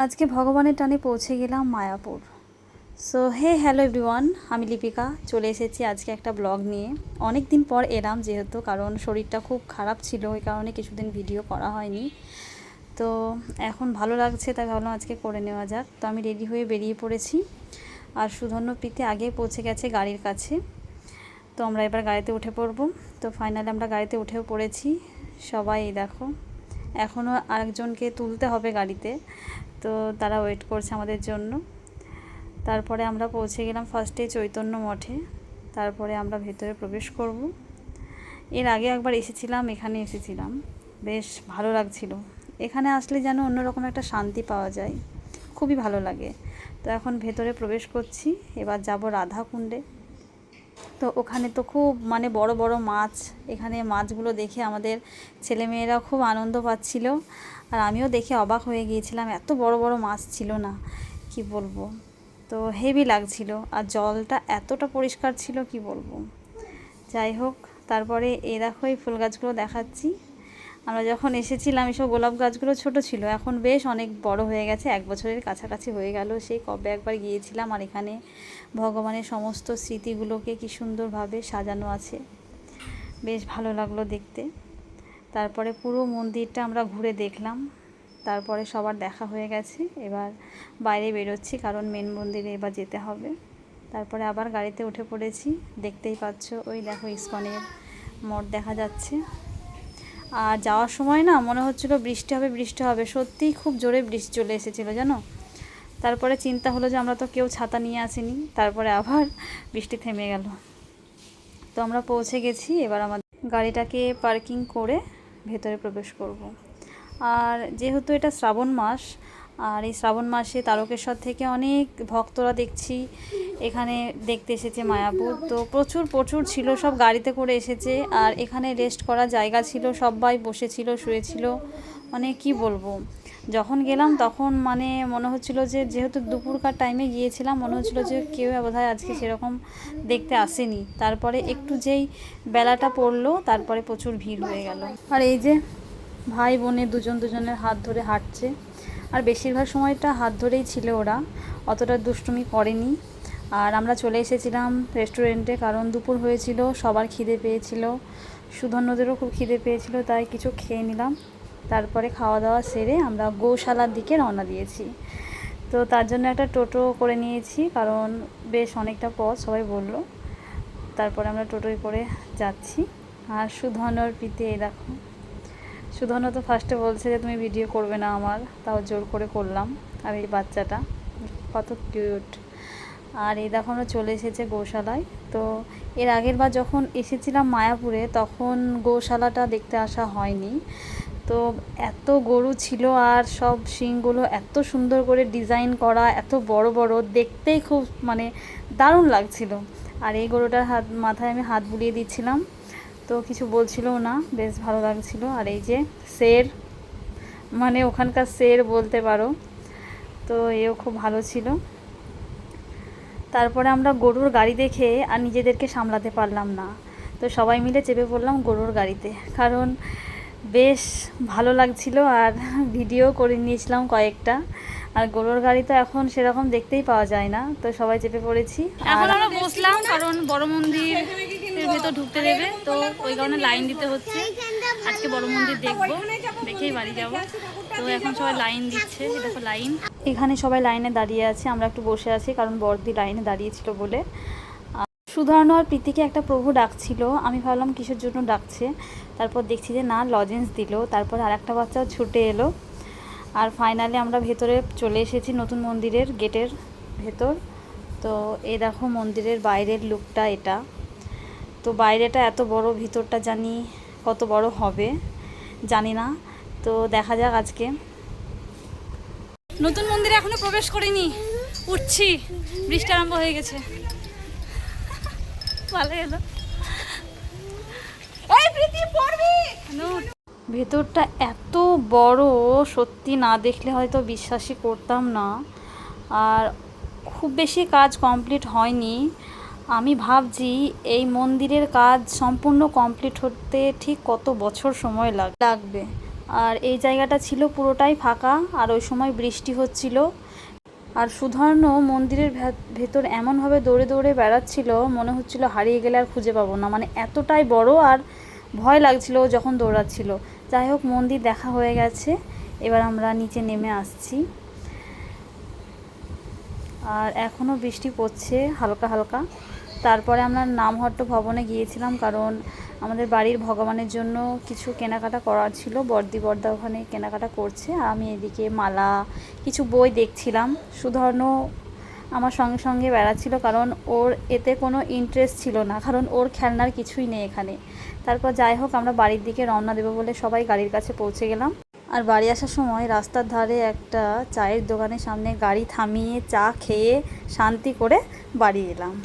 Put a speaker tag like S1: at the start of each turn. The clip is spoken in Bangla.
S1: আজকে ভগবানের টানে পৌঁছে গেলাম মায়াপুর। সো হ্যালো এভরিওয়ান, আমি লিপিকা চলে এসেছি আজকে একটা ব্লগ নিয়ে। অনেক দিন পর এলাম, যেহেতু কারণ শরীরটা খুব খারাপ ছিল, ওই কারণে কিছুদিন ভিডিও করা হয়নি। তো এখন ভালো লাগছে, তাই ভাবলাম আজকে করে নেওয়া যাক। তো আমি রেডি হয়ে বেরিয়ে পড়েছি, আর সুধন্য প্রীতি আগে পৌঁছে গেছে গাড়ির কাছে। তো আমরা এবার গাড়িতে উঠে পড়ব। তো ফাইনালি আমরা গাড়িতে উঠেও পড়েছি সবাই। দেখো, এখনও আরেকজনকে তুলতে হবে গাড়িতে, তো তারা ওয়েট করছে আমাদের জন্য। তারপরে আমরা পৌঁছে গেলাম ফার্স্টে চৈতন্য মঠে, তারপরে আমরা ভেতরে প্রবেশ করব। এর আগে একবার এসেছিলাম, এখানে এসেছিলাম, বেশ ভালো লাগছিল। এখানে আসলে যেন অন্যরকম একটা শান্তি পাওয়া যায়, খুবই ভালো লাগে। তো এখন ভেতরে প্রবেশ করছি, এবার যাব রাধাকুণ্ডে। তো ওখানে তো খুব বড় বড় মাছ, এখানে মাছগুলো দেখে আমাদের ছেলেমেয়েরা খুব আনন্দ পাচ্ছিল, আর আমিও দেখে অবাক হয়ে গিয়েছিলাম, এত বড় বড় মাছ ছিল না, কি বলবো। তো হেভি লাগছিল, আর জলটা এতটা পরিষ্কার ছিল, কি বলবো। যাই হোক, তারপরে দেখো এই ফুল গাছগুলো দেখাচ্ছি। আমরা যখন এসেছিলাম এসব গোলাপ গাছগুলো ছোট ছিল, এখন বেশ অনেক বড় হয়ে গেছে, 1 বছরের কাছাকাছি হয়ে গেল। সেই কবে একবার গিয়েছিলাম, আর এখানে ভগবানের সমস্ত স্মৃতিগুলোকে কি সুন্দরভাবে সাজানো আছে, বেশ ভালো লাগলো দেখতে। তারপরে পুরো মন্দিরটা আমরা ঘুরে দেখলাম, তারপরে সবার দেখা হয়ে গেছে, এবার বাইরে বেরোচ্ছি, কারণ মেন মন্দিরে এবার যেতে হবে। তারপরে আবার গাড়িতে উঠে পড়েছি, দেখতেই পাচ্ছ ওই দেখো ইস্কনের মঠ দেখা যাচ্ছে। আর যাওয়ার সময় না মনে হচ্ছিল বৃষ্টি হবে বৃষ্টি হবে, সত্যিই খুব জোরে বৃষ্টি চলে এসেছিলো জানো। তারপরে চিন্তা হলো যে আমরা তো কেউ ছাতা নিয়ে আসিনি, তারপরে আবার বৃষ্টি থেমে গেল। তো আমরা পৌঁছে গেছি, এবার আমাদের গাড়িটাকে পার্কিং করে ভেতরে প্রবেশ করব। আর যেহেতু এটা শ্রাবণ মাস, আর এই শ্রাবণ মাসে তারকেশ্বর থেকে অনেক ভক্তরা দেখছি এখানে দেখতে এসেছে মায়াপুর। তো প্রচুর প্রচুর ছিল, সব গাড়িতে করে এসেছে, আর এখানে রেস্ট করার জায়গা ছিল, সবাই বসেছিল শুয়েছিল, কি বলবো। যখন গেলাম তখন মনে হচ্ছিল যে, যেহেতু দুপুরকার টাইমে গিয়েছিলাম, মনে হচ্ছিল যে কেউ বোধহয় আজকে সেরকম দেখতে আসেনি। তারপরে একটু যেই বেলাটা পড়লো, তারপরে প্রচুর ভিড় হয়ে গেল। আর এই যে ভাই বোনে দুজনের হাত ধরে হাঁটছে, আর বেশিরভাগ সময়টা হাত ধরেই ছিল ওরা, অতটা দুষ্টুমি করেনি। আর আমরা চলে এসেছিলাম রেস্টুরেন্টে, কারণ দুপুর হয়েছিল, সবার খিদে পেয়েছিল, সুধন্যদেরও খুব খিদে পেয়েছিল, তাই কিছু খেয়ে নিলাম। তারপরে খাওয়া দাওয়া সেরে আমরা গৌশালার দিকে রওনা দিয়েছি। তো তার জন্য একটা টোটো করে নিয়েছি, কারণ বেশ অনেকটা পথ সবাই বলল। তারপরে আমরা টোটোয় করে যাচ্ছি। আর সুধন্যর প্রীতি দেখো, সুধন্য তো ফার্স্টে বলছে যে তুমি ভিডিও করবে না আমার, তাও জোর করে করলাম। আর এই বাচ্চাটা কত কিউট। আর এই দেখো আমরা চলে এসেছে গৌশালায়। তো এর আগের বার যখন এসেছিলাম মায়াপুরে, তখন গৌশালাটা দেখতে আসা হয়নি। তো এত গরু ছিল, আর সব শিংগুলো এত সুন্দর করে ডিজাইন করা, এত বড় বড়, দেখতেই খুব দারুণ লাগছিল। আর এই গরুটার মাথায় আমি হাত বুলিয়ে দিচ্ছিলাম, তো কিছু বলছিলও না, বেশ ভালো লাগছিল। আর এই যে শের, ওখানকার শের বলতে পারো, তো এও খুব ভালো ছিল। তারপরে আমরা গরুর গাড়ি দেখে আর নিজেদেরকে সামলাতে পারলাম না, তো সবাই মিলে চেপে পড়লাম গরুর গাড়িতে, কারণ বেশ ভালো লাগছিল, আর ভিডিও করে নিয়েছিলাম কয়েকটা। আর গরুর গাড়ি তো এখন সেরকম দেখতেই পাওয়া যায় না, তো সবাই চেপে পড়েছি। এখন আমরা বসলাম, কারণ বড় মন্দিরের ভেতর ঢুকতে দেবে, তো ওই কারণে লাইন দিতে হচ্ছে। আজকে বড় মন্দির দেখবো, দেখেই বাড়ি যাব। তো এখন সবাই লাইন দিচ্ছে, দেখো লাইন, এখানে সবাই লাইনে দাঁড়িয়ে আছে, আমরা একটু বসে আছি, কারণ বড়দি লাইনে দাঁড়িয়েছিল বলে। সুধর্ণ আর প্রীতিকে একটা প্রভু ডাকছিল, আমি ভাবলাম কিসের জন্য ডাকছে, তারপর দেখছি যে না, লজেন্স দিল। তারপর আর একটা বাচ্চাও ছুটে এলো, আর ফাইনালি আমরা ভেতরে চলে এসেছি নতুন মন্দিরের গেটের ভেতর। তো এই দেখো মন্দিরের বাইরের লুকটা এটা, তো বাইরেটা এত বড়, ভিতরটা জানি কত বড় হবে জানি না, তো দেখা যাক আজকে। নতুন মন্দিরে এখনো প্রবেশ করিনি, উঠছি, বৃষ্টি আরম্ভ হয়ে গেছে। ভালো এলো, ভেতরটা এত বড়, সত্যি না দেখলে হয়তো বিশ্বাসই করতাম না। আর খুব বেশি কাজ কমপ্লিট হয়নি, আমি ভাবছি এই মন্দিরের কাজ সম্পূর্ণ কমপ্লিট হতে ঠিক কত বছর সময় লাগবে। আর এই জায়গাটা ছিল পুরোটাই ফাঁকা, আর ওই সময় বৃষ্টি হচ্ছিল। আর সুধর্ণ মন্দিরের ভেতর এমনভাবে দৌড়ে দৌড়ে বেড়াচ্ছিল, মনে হচ্ছিল হারিয়ে গেলে আর খুঁজে পাবো না, মানে এতটাই বড়, আর ভয় লাগছিল যখন দৌড়াচ্ছিল। যাই হোক, মন্দির দেখা হয়ে গেছে, এবার আমরা নিচে নেমে আসছি। আর এখনও বৃষ্টি পড়ছে হালকা হালকা। তারপরে আমরা নামহট্ট ভবনে গিয়েছিলাম, কারণ আমাদের বাড়ির ভগবানের জন্য কিছু কেনাকাটা করার ছিল। বর্দি বর্দা ওখানে কেনাকাটা করছে, আর আমি এদিকে মালা, কিছু বই দেখছিলাম। সুধর্ণ আমার সঙ্গে সঙ্গে বেড়াচ্ছিল, কারণ ওর এতে কোনো ইন্টারেস্ট ছিল না, কারণ ওর খেলনার কিছুই নেই এখানে। তারপর যাই হোক, আমরা বাড়ির দিকে রওনা দেবো বলে সবাই গাড়ির কাছে পৌঁছে গেলাম। আর বাড়ি আসার সময় রাস্তার ধারে একটা চায়ের দোকানের সামনে গাড়ি থামিয়ে চা খেয়ে শান্তি করে বাড়ি এলাম।